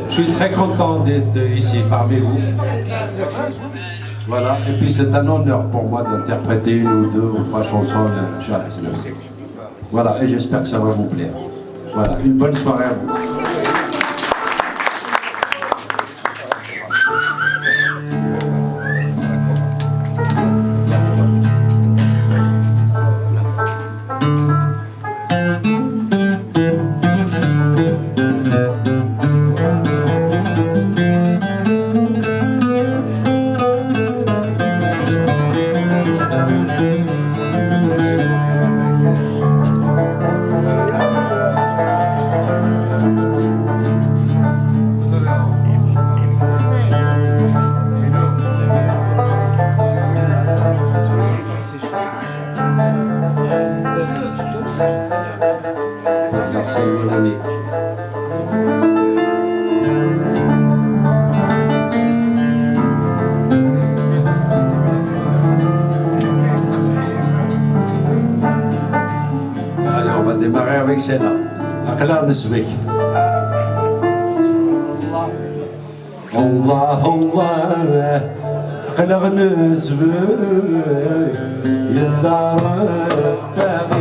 Je suis très content d'être ici parmi vous. Voilà, et puis c'est un honneur pour moi d'interpréter une ou deux ou trois chansons de Charles Aznavour. Voilà, et j'espère que ça va vous plaire. Voilà, une bonne soirée à vous. Merci mon ami. Allez, on va démarrer avec celle-là. Aqla Nesbek. Allah Allah Aqla Nesbek Yalla Rabbi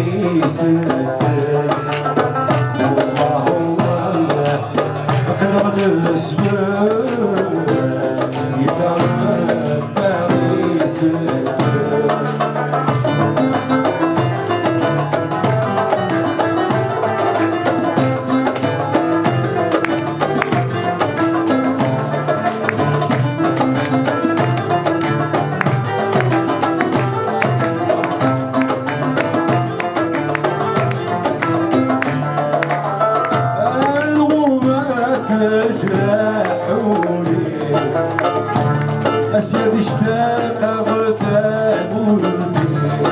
أسياد اشتاق غثاب الفيل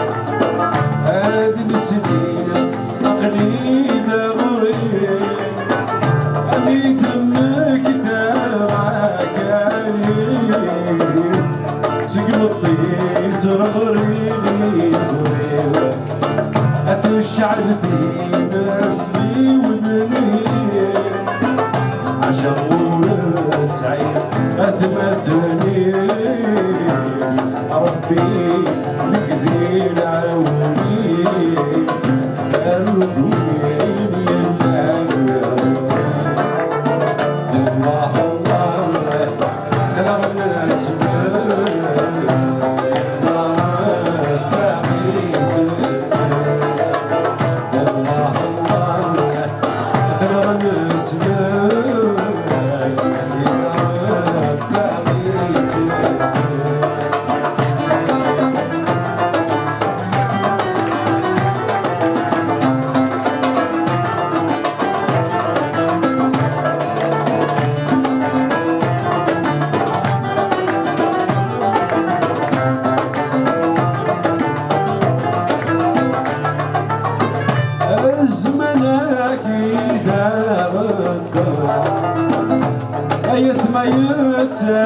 هذه السنين قليل غريب أني دمك ثابعك عليل سقم الطير ترغريني زريب أثر الشعب في نفسي والمنيل عشقون السعيد أثمثني ربي لك ذي العوني القوين الله الله كلام الناس زمنك إذا غدر أيث ما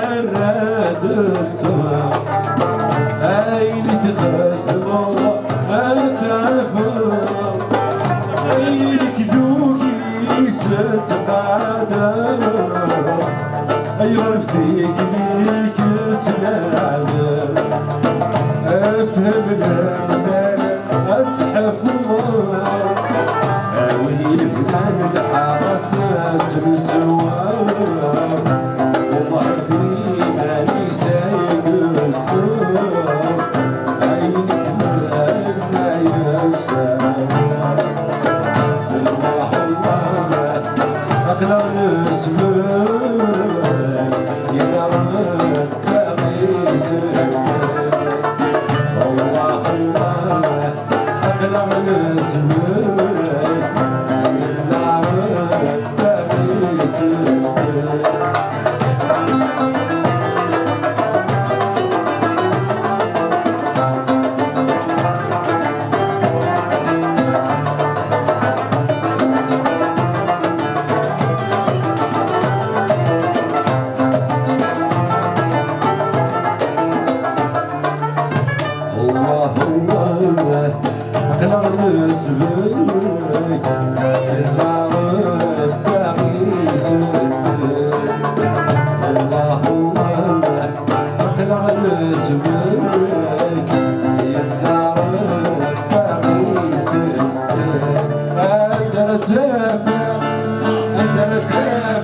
يتردد سوا أين تخاف والله أتفر أينك ذوكي ستقعدر أي رفتيك ليك سنعدر أفهم الأمثال أسحف الله أولي الفنان الحرسات بالسوار والله ماني سايق السوار عينك مالنا يا سامر الله الله أقلع نسمك يا رب غيسك الله الله أقلع نسمك الله الله سبك الدار باغي سبك الله الله اقلع سبك الدار باغي سبك هذا تافه هذا تافه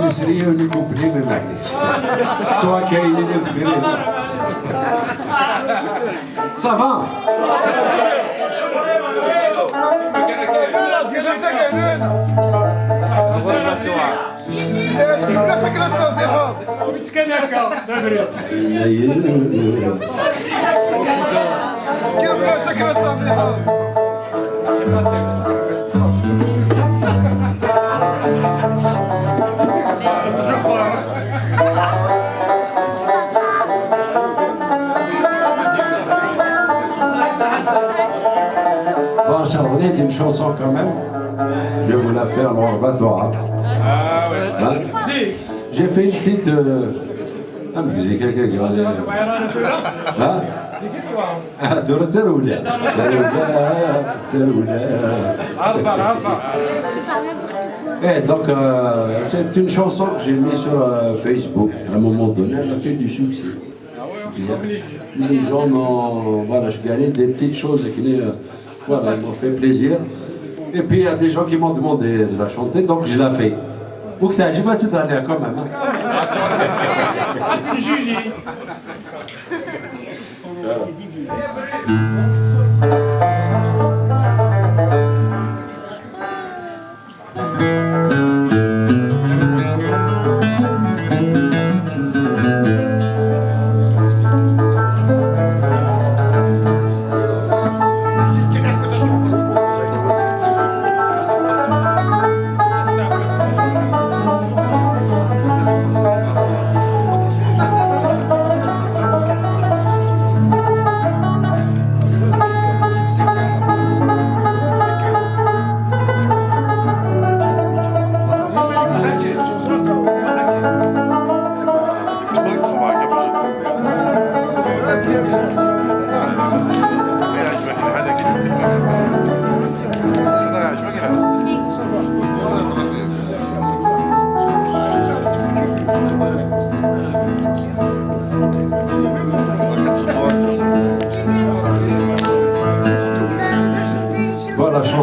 النسرية ونكوبلي ما معليش توا كاينين الفريق صافا كان هكا دابري كيف سكرت صافي Bon, j'ai revenais d'une chanson quand même. Je vais vous la faire en rebattoir. Ah ouais. Hein? J'ai fait une petite. Ah, mais c'est quelqu'un qui a. Hein? Ah, Teroula. Et donc, c'est une chanson que j'ai mise sur Facebook. À un moment donné, elle a fait du succès. Les gens m'ont. Voilà, je gagnais des petites choses qui voilà, ils m'ont fait plaisir. Et puis il y a des gens qui m'ont demandé de la chanter, donc je la fais. Ou que t'as dit, cette année quand même.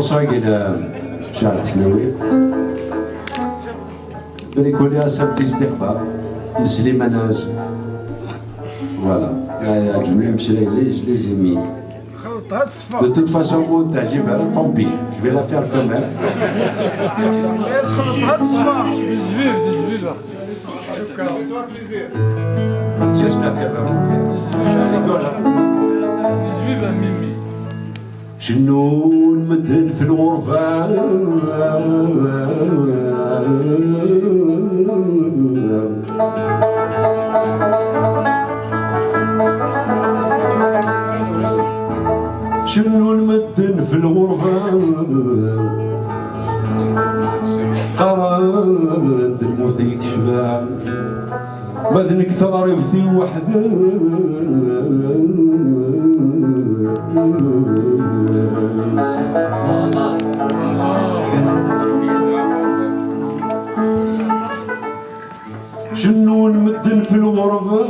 شونسون كاين شارع حسناوي بريكولي سبتي استقبال مسلم ناج فوالا عجبني مسلم لي زيمي De toute façon, moi, tant pis, je vais la faire quand même. J'espère qu'elle va vous plaire. Je rigole. جنون مدن في الغرفة شنو المدن في الغرفة قران الموت يتشبع ماذنك ثغري في وحده شنو المدن في الغرفة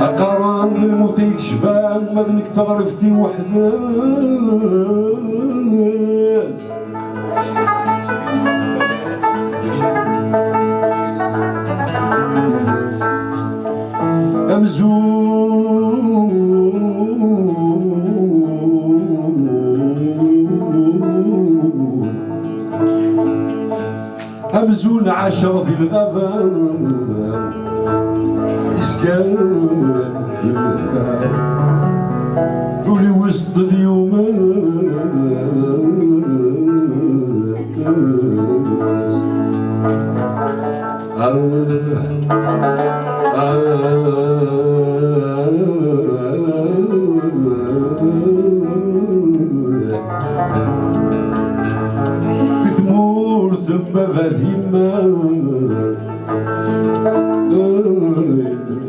أقران الموت يشفان ماذنك تغرف ذي وحداس أمزون عشر ذي الغابة إسكان قولي وسط اليوم بثمور ثم فاذيما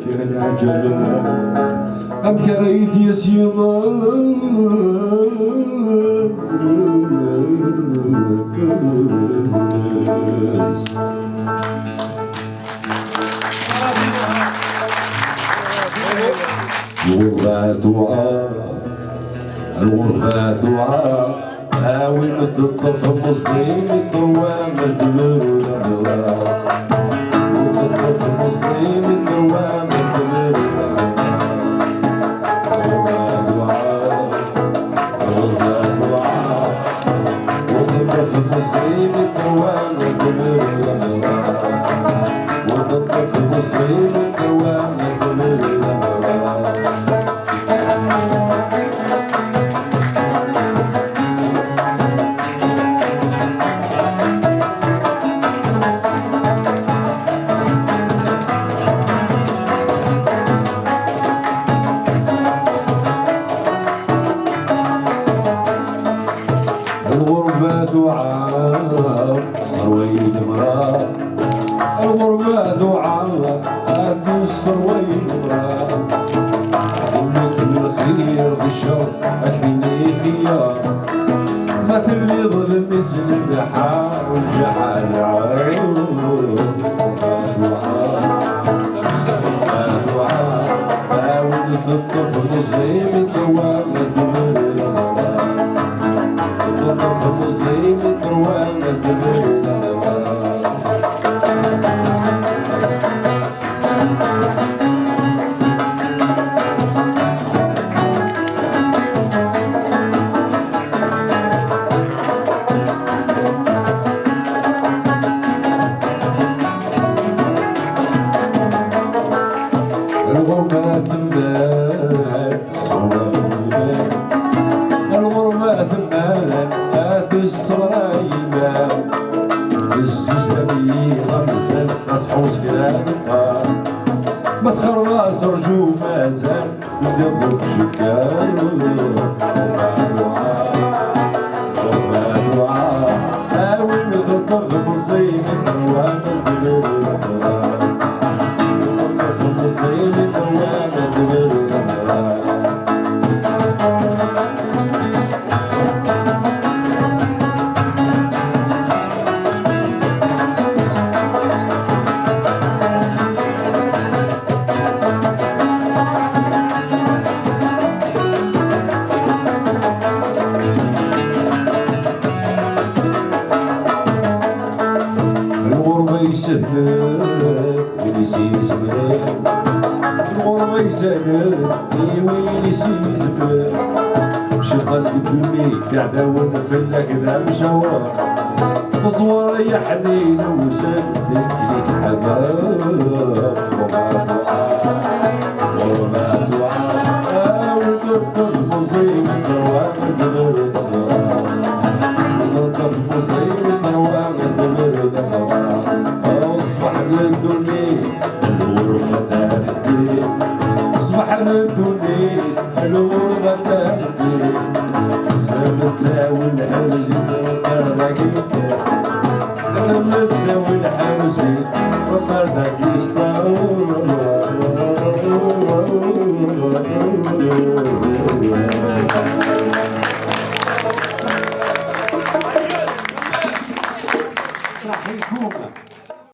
في غني عجبا أم كريت يسيرا الغرفة ثعاء هاوي مثل الطف مصيب طوامس دمر ودمرا الطف مصيب طوامس دمر ودمرا الطف مصيب طوامس دمر ودمرا الطف مصيب طوامس دمر ودمرا الغربة ذعاب صرويل مراه الغربة ذعاب هذو الصرويل مراه ظنك من الخير بالشر أكثني خيار مثل اللي ظلم يسلم الحار والجحال عيون ذعاب حاول الطفل زين طوال دمر الطفل زين طوال دمر الغربة ثمات الغربة ثمات هاث الصرايبة الزيزامي غمزة أصحى وسكرانقا ما تخرص رجو مازال يدغب شكال دعاء حاول تطف مصيبة وامس دبر مصيبة وامس دبر يسهل ويلي سيزبل الغربة يسهل ويلي سيزبل شغل قدامي تعذاون فلك ذا مشوار مصورة يا حنين وسال ذكرك حباب